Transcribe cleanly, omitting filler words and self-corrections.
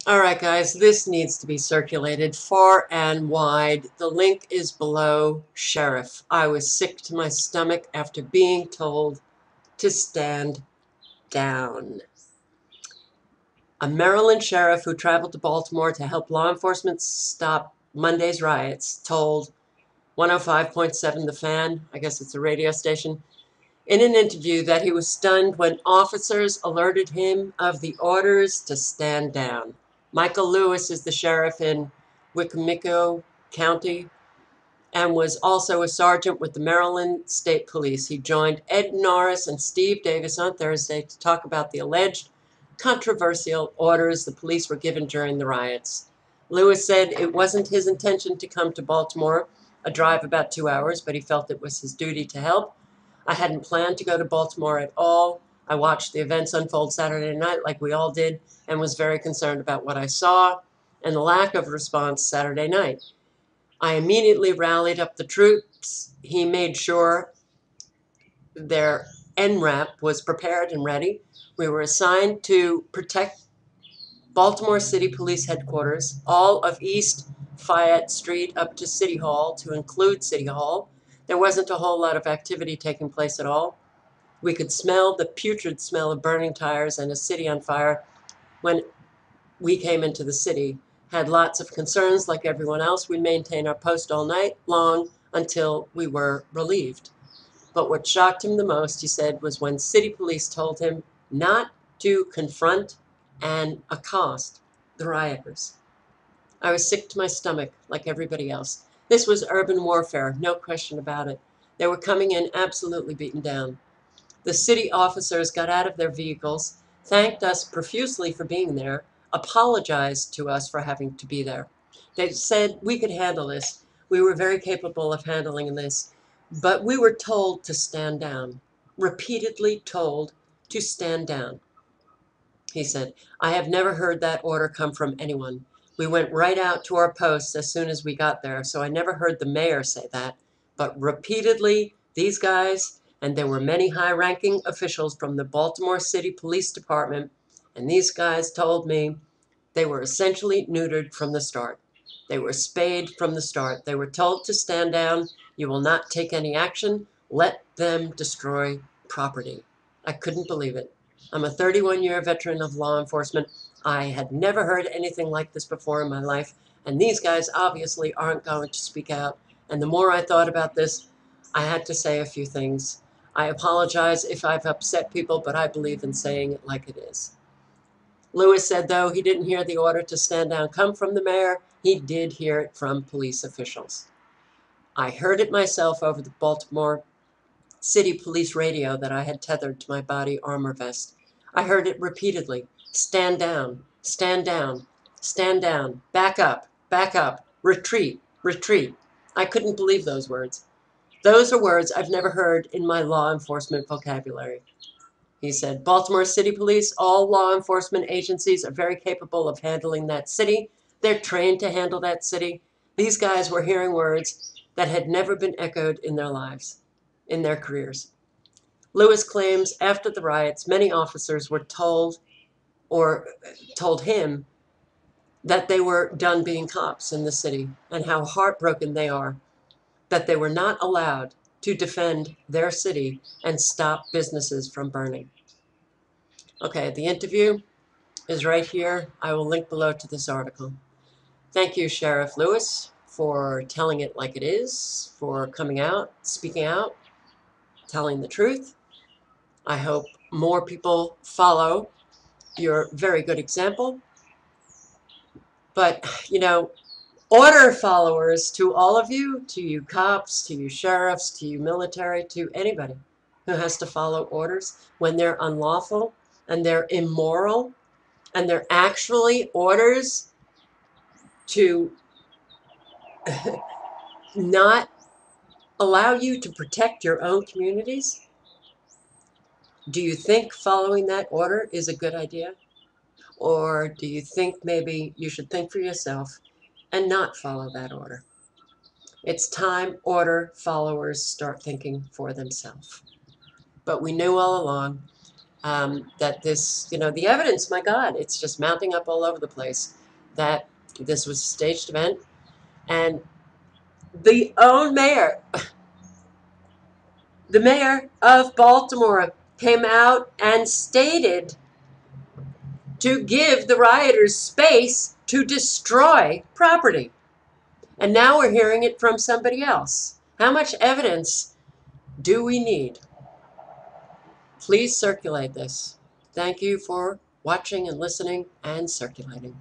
All right, guys, this needs to be circulated far and wide. The link is below. Sheriff, I was sick to my stomach after being told to stand down. A Maryland sheriff who traveled to Baltimore to help law enforcement stop Monday's riots told 105.7 The Fan, I guess it's a radio station, in an interview that he was stunned when officers alerted him of the orders to stand down. Michael Lewis is the sheriff in Wicomico County and was also a sergeant with the Maryland State Police. He joined Ed Norris and Steve Davis on Thursday to talk about the alleged controversial orders the police were given during the riots. Lewis said it wasn't his intention to come to Baltimore, a drive about 2 hours, but he felt it was his duty to help. I hadn't planned to go to Baltimore at all. I watched the events unfold Saturday night like we all did and was very concerned about what I saw and the lack of response Saturday night. I immediately rallied up the troops. He made sure their NRAP was prepared and ready. We were assigned to protect Baltimore City Police Headquarters, all of East Fayette Street up to City Hall, to include City Hall. There wasn't a whole lot of activity taking place at all. We could smell the putrid smell of burning tires and a city on fire when we came into the city. Had lots of concerns like everyone else. We maintained our post all night long until we were relieved. But what shocked him the most, he said, was when city police told him not to confront and accost the rioters. I was sick to my stomach like everybody else. This was urban warfare, no question about it. They were coming in absolutely beaten down. The city officers got out of their vehicles, thanked us profusely for being there, apologized to us for having to be there. They said we could handle this. We were very capable of handling this, but we were told to stand down, repeatedly told to stand down. He said, I have never heard that order come from anyone. We went right out to our posts as soon as we got there, so I never heard the mayor say that. But repeatedly, these guys, and there were many high-ranking officials from the Baltimore City Police Department, and these guys told me they were essentially neutered from the start. They were spayed from the start. They were told to stand down. You will not take any action. Let them destroy property. I couldn't believe it. I'm a 31-year veteran of law enforcement. I had never heard anything like this before in my life, and these guys obviously aren't going to speak out. And the more I thought about this, I had to say a few things. I apologize if I've upset people, but I believe in saying it like it is. Lewis said, though, he didn't hear the order to stand down come from the mayor. He did hear it from police officials. I heard it myself over the Baltimore City Police radio that I had tethered to my body armor vest. I heard it repeatedly. Stand down, stand down, stand down, back up, retreat, retreat. I couldn't believe those words. Those are words I've never heard in my law enforcement vocabulary. He said, Baltimore City Police, all law enforcement agencies are very capable of handling that city. They're trained to handle that city. These guys were hearing words that had never been echoed in their lives, in their careers. Lewis claims after the riots, many officers were told or told him that they were done being cops in the city and how heartbroken they are that they were not allowed to defend their city and stop businesses from burning. Okay, the interview is right here. I will link below to this article. Thank you, Sheriff Lewis, for telling it like it is, for coming out, speaking out, telling the truth. I hope more people follow your very good example. But, order followers, to all of you, to you cops, to you sheriffs, to you military, to anybody who has to follow orders when they're unlawful and they're immoral and they're actually orders to not allow you to protect your own communities? Do you think following that order is a good idea? Or do you think maybe you should think for yourself and not follow that order? It's time order followers start thinking for themselves. But we knew all along that this, the evidence, my God, it's just mounting up all over the place, that this was a staged event. And the own mayor, the mayor of Baltimore, came out and stated to give the rioters space to destroy property. And now we're hearing it from somebody else. How much evidence do we need? Please circulate this. Thank you for watching and listening and circulating.